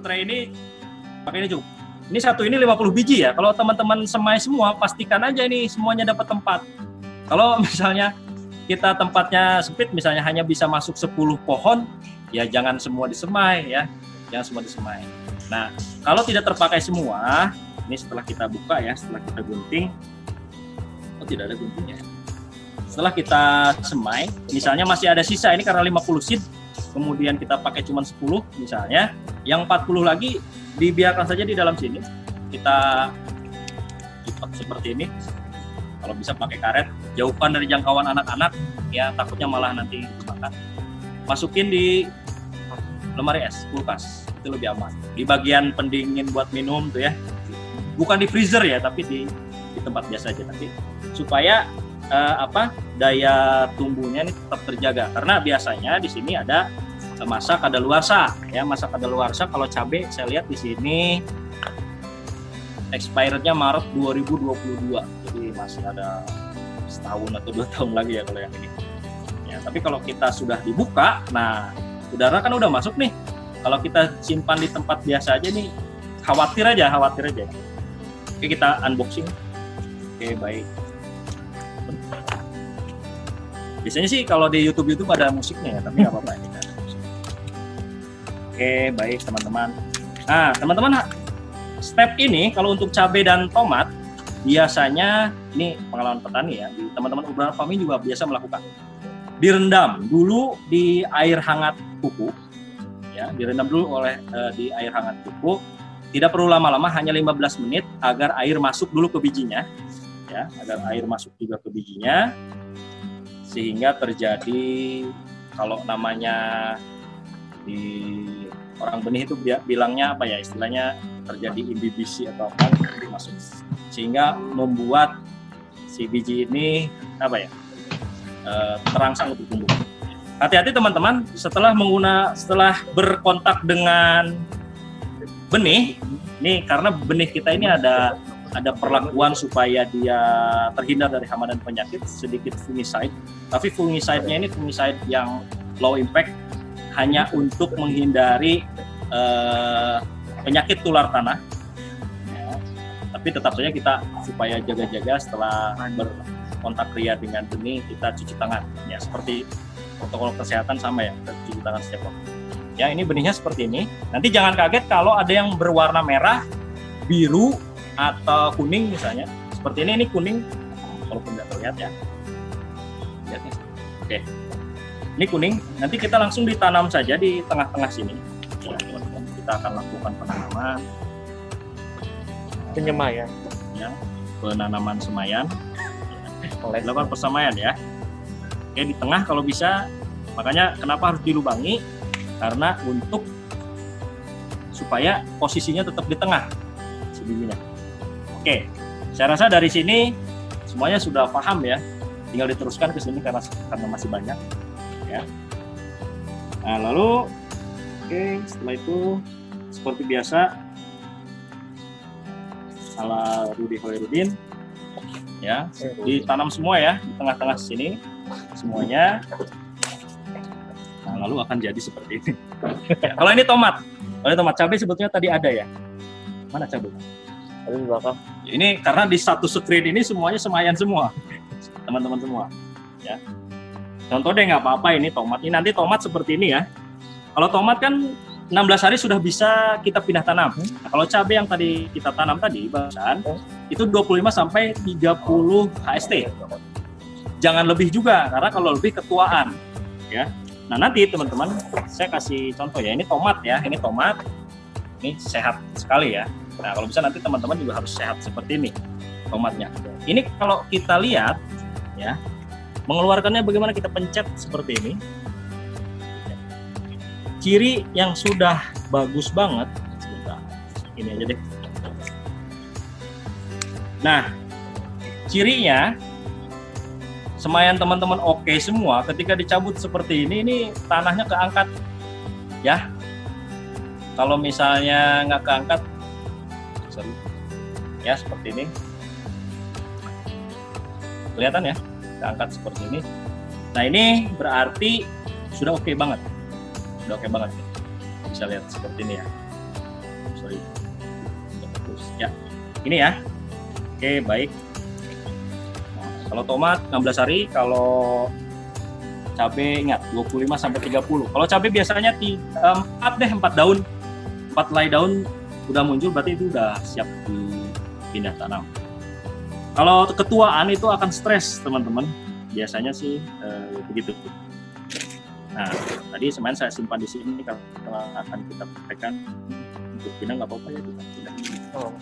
tray ini pakai ini cukup. Ini satu ini 50 biji ya. Kalau teman-teman semai semua, pastikan aja ini semuanya dapat tempat. Kalau misalnya kita tempatnya sempit, misalnya hanya bisa masuk 10 pohon, ya jangan semua disemai ya. Jangan semua disemai. Nah, kalau tidak terpakai semua, ini setelah kita buka ya, setelah kita gunting. Oh, tidak ada guntingnya. Setelah kita semai, misalnya masih ada sisa, ini karena 50 seed, kemudian kita pakai cuma 10 misalnya, yang 40 lagi dibiarkan saja di dalam sini. Kita lipat seperti ini. Kalau bisa pakai karet, jauhkan dari jangkauan anak-anak ya, takutnya malah nanti dimakan. Masukin di lemari es, kulkas, itu lebih aman. Di bagian pendingin buat minum tuh ya. Bukan di freezer ya, tapi di tempat biasa aja, tapi supaya daya tumbuhnya ini tetap terjaga. Karena biasanya di sini ada masa kadaluarsa ya, masa kadaluarsa. Kalau cabai saya lihat di sini expirednya Maret 2022, jadi masih ada setahun atau 2 tahun lagi ya kalau yang ini ya. Tapi kalau kita sudah dibuka, nah udara kan udah masuk nih. Kalau kita simpan di tempat biasa aja nih, khawatir aja. Oke, kita unboxing. Oke, baik. Biasanya sih kalau di YouTube ada musiknya ya, tapi nggak apa-apa ini. Oke, baik teman-teman. Nah, teman-teman, step ini kalau untuk cabai dan tomat, biasanya ini pengalaman petani ya, teman-teman urban farming juga biasa melakukan. Direndam dulu di air hangat pupuk, ya, direndam dulu di air hangat pupuk. Tidak perlu lama-lama, hanya 15 menit agar air masuk dulu ke bijinya, ya, agar air masuk juga ke bijinya, sehingga terjadi kalau namanya di orang benih itu bilangnya apa ya, istilahnya terjadi imbibisi atau apa masuk, sehingga membuat si biji ini terangsang untuk tumbuh. Hati-hati teman-teman, setelah berkontak dengan benih, ini karena benih kita ini ada perlakuan supaya dia terhindar dari hama dan penyakit, sedikit fungicide. Tapi fungicidenya ini fungicide yang low impact, hanya untuk menghindari penyakit tular tanah. Ya. Tapi tetap saja kita supaya jaga-jaga setelah berkontak ria dengan benih, kita cuci tangan. Ya, seperti protokol kesehatan sama ya, kita cuci tangan setiap waktu. Ya, ini benihnya seperti ini. Nanti jangan kaget kalau ada yang berwarna merah, biru, atau kuning misalnya. Seperti ini kuning, walaupun nggak terlihat ya. Lihat nih. Oke. Ini kuning, nanti kita langsung ditanam saja di tengah-tengah sini. Ya, kita akan lakukan penanaman. Penyemayan. Ya, penanaman semayan. Dilakukan persemaian ya. Oke, di tengah kalau bisa. Makanya kenapa harus dilubangi? Karena untuk supaya posisinya tetap di tengah si bijinya. Oke, saya rasa dari sini semuanya sudah paham ya. Tinggal diteruskan ke sini karena masih banyak. Ya. Nah, lalu setelah itu seperti biasa ala Rudy Hoirudin ya, ditanam semua ya di tengah-tengah sini semuanya. Nah, lalu akan jadi seperti ini. Ya, kalau ini tomat cabai sebetulnya tadi ada ya. Mana cabai? Ada di belakang. Ini karena di satu screen ini semuanya semayan semua, teman-teman semua. Ya. Contoh deh, nggak apa-apa ini tomat. Ini nanti tomat seperti ini ya. Kalau tomat kan 16 hari sudah bisa kita pindah tanam. Nah, kalau cabai yang tadi kita tanam tadi barusan itu 25 sampai 30 HST. Jangan lebih juga, karena kalau lebih ketuaan. Ya. Nah, nanti teman-teman saya kasih contoh ya. Ini tomat ya. Ini tomat. Ini sehat sekali ya. Nah, kalau bisa nanti teman-teman juga harus sehat seperti ini tomatnya. Ini kalau kita lihat ya, mengeluarkannya bagaimana, kita pencet seperti ini. Ciri yang sudah bagus banget, sebentar, ini aja deh. Nah, cirinya semayan teman-teman oke semua. Ketika dicabut seperti ini tanahnya keangkat ya. Kalau misalnya nggak keangkat, ya seperti ini, kelihatan ya, keangkat seperti ini. Nah, ini berarti sudah oke banget, nih. Bisa lihat seperti ini ya. sorry. Terus ya, ini ya. Oke, baik. Nah, kalau tomat 16 hari, kalau cabai ingat 25 sampai 30. Kalau cabai biasanya 4 daun. 4 helai daun udah muncul, berarti itu udah siap dipindah tanam. Kalau ketuaan itu akan stres, teman-teman. Biasanya sih begitu. Nah, tadi semen saya simpan di sini kalau akan kita praktekkan untuk pindah nggak apa-apa ya kita pindah. Oh.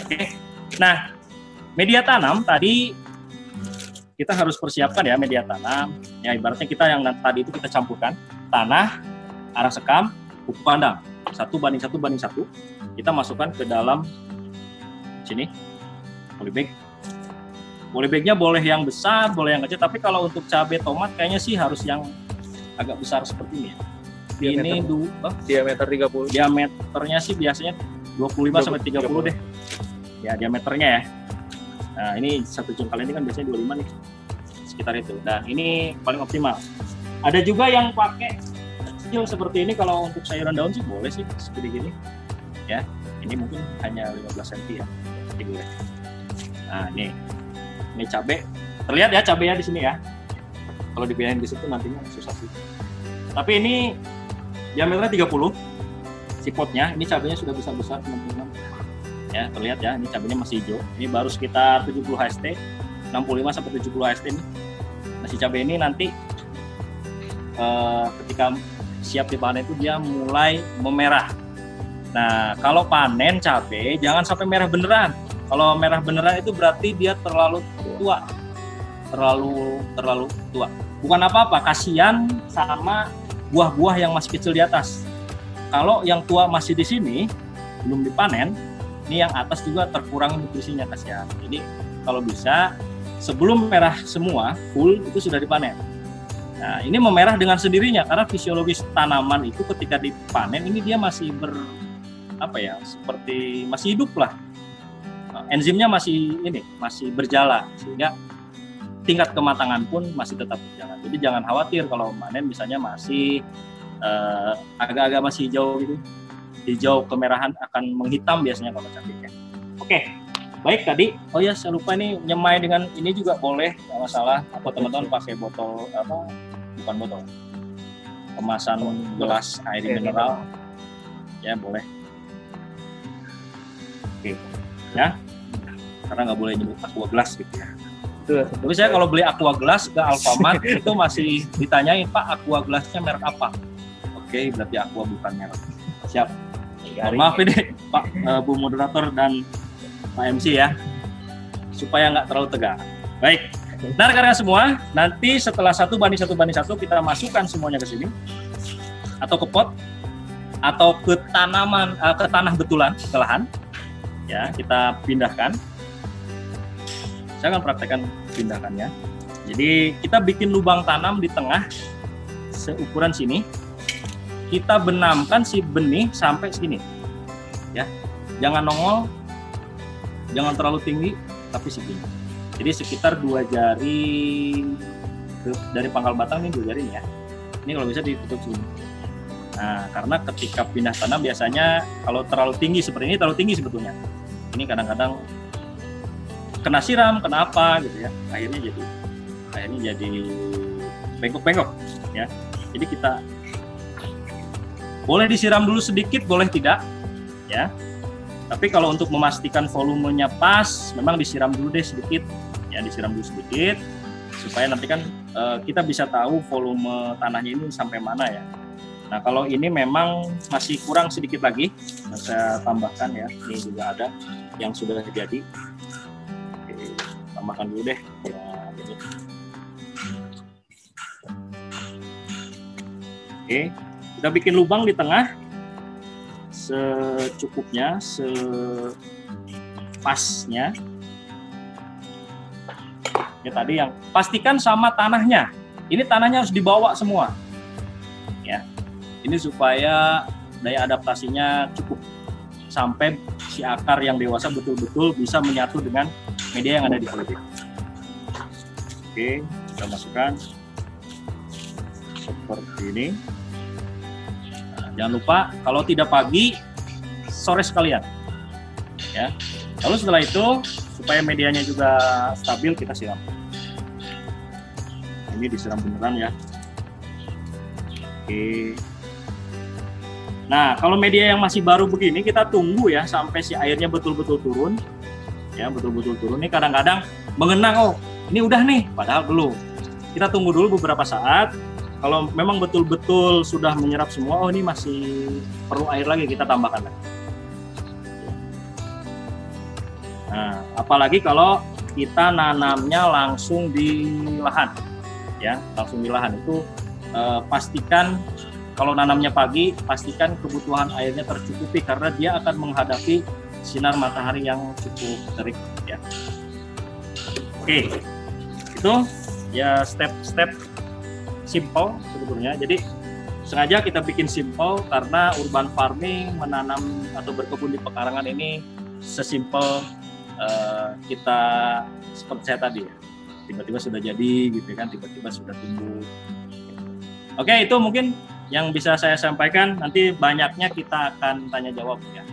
Oke. Nah, media tanam tadi kita harus persiapkan ya media tanam. Ya ibaratnya kita yang tadi itu kita campurkan tanah, arang sekam, pupuk kandang 1:1:1. Kita masukkan ke dalam sini polybag. Polybagnya boleh yang besar, boleh yang kecil. Tapi kalau untuk cabai tomat kayaknya sih harus yang agak besar seperti ini ya. Ini diameter 30. Diameternya sih biasanya 25 sampai 30 deh. Ya diameternya ya. Nah ini satu jengkal ini kan biasanya 25 nih. Sekitar itu. Dan ini paling optimal. Ada juga yang pakai kecil seperti ini, kalau untuk sayuran daun sih boleh sih seperti gini. Ya, ini mungkin hanya 15 cm ya. Boleh. Nah, ini cabai. Terlihat ya cabainya di sini ya. Kalau dipindahin di situ nantinya susah sih. Tapi ini diameternya 30. Si potnya, ini cabainya sudah besar-besar teman-teman. Ya, terlihat ya, ini cabainya masih hijau. Ini baru sekitar 70 HST, 65 sampai 70 HST ini. Nah, si cabai ini nanti ketika siap dipanen itu dia mulai memerah. Nah, kalau panen cabai jangan sampai merah beneran. Kalau merah beneran itu berarti dia terlalu tua. Terlalu tua. Bukan apa-apa, kasihan sama buah-buah yang masih kecil di atas. Kalau yang tua masih di sini belum dipanen, ini yang atas juga terkurang nutrisinya, kasihan. Jadi kalau bisa sebelum merah semua full itu sudah dipanen. Nah, ini memerah dengan sendirinya karena fisiologis tanaman itu ketika dipanen ini dia masih seperti masih hidup lah. Enzimnya masih berjalan sehingga tingkat kematangan pun masih tetap berjalan. Jadi jangan khawatir kalau panen misalnya masih agak-agak masih hijau gitu. Hijau kemerahan akan menghitam biasanya kalau cabainya. Oke. Baik tadi, oh ya saya lupa ini nyemai dengan ini juga boleh, nggak masalah. Atau teman-teman pakai botol bukan botol, kemasan gelas air mineral, ya boleh. Oke, ya, karena nggak boleh nyebut aqua gelas gitu ya. Tapi saya kalau beli aqua gelas ke Alfamart itu masih ditanyain, Pak aqua gelasnya merek apa? Oke, berarti aqua bukan merek. Siap. Maaf ini Pak Bu Moderator dan Pak MC ya, supaya nggak terlalu tegang. Baik, nah rekan-rekan semua, nanti setelah 1:1:1 kita masukkan semuanya ke sini, atau ke pot, atau ke tanaman, ke tanah betulan, ke lahan, ya kita pindahkan. Saya akan praktekkan pindahkannya. Jadi kita bikin lubang tanam di tengah, seukuran sini. Kita benamkan si benih sampai segini, ya, jangan nongol. Jangan terlalu tinggi, tapi segini. Jadi sekitar 2 jari dari pangkal batang ini 2 jari ya. Ini kalau bisa ditutup sini. Nah, karena ketika pindah tanam biasanya kalau terlalu tinggi seperti ini terlalu tinggi sebetulnya. Ini kadang-kadang kena siram, kena apa gitu ya. Akhirnya jadi bengkok-bengkok ya. Jadi kita boleh disiram dulu sedikit, boleh tidak ya. Tapi kalau untuk memastikan volumenya pas, memang disiram dulu deh sedikit, ya disiram dulu sedikit, supaya nanti kan kita bisa tahu volume tanahnya ini sampai mana ya. Nah kalau ini memang masih kurang sedikit lagi, saya tambahkan ya, ini juga ada yang sudah jadi. Oke, tambahkan dulu deh. Ya, gitu. Oke, kita bikin lubang di tengah. Secukupnya, sepasnya. Ya tadi yang pastikan sama tanahnya. Ini tanahnya harus dibawa semua. Ya. Ini supaya daya adaptasinya cukup sampai si akar yang dewasa betul-betul bisa menyatu dengan media yang ada di polybag. Oke, kita masukkan seperti ini. Jangan lupa kalau tidak pagi sore sekalian. Ya. Lalu setelah itu supaya medianya juga stabil kita siram. Ini disiram beneran ya. Oke. Nah, kalau media yang masih baru begini kita tunggu ya sampai si airnya betul-betul turun. Ya, betul-betul turun. Ini kadang-kadang mengenang, oh ini udah nih, padahal belum. Kita tunggu dulu beberapa saat. Kalau memang betul-betul sudah menyerap semua, oh ini masih perlu air lagi, kita tambahkan lagi. Nah, apalagi kalau kita nanamnya langsung di lahan. Ya, langsung di lahan itu pastikan kalau nanamnya pagi, pastikan kebutuhan airnya tercukupi karena dia akan menghadapi sinar matahari yang cukup terik ya. Oke, itu ya step-step simple sebetulnya. Jadi sengaja kita bikin simple karena urban farming, menanam atau berkebun di pekarangan ini sesimpel kita seperti saya tadi ya. Tiba-tiba sudah jadi gitu kan, tiba-tiba sudah tumbuh. Oke, itu mungkin yang bisa saya sampaikan. Nanti banyaknya kita akan tanya jawab ya.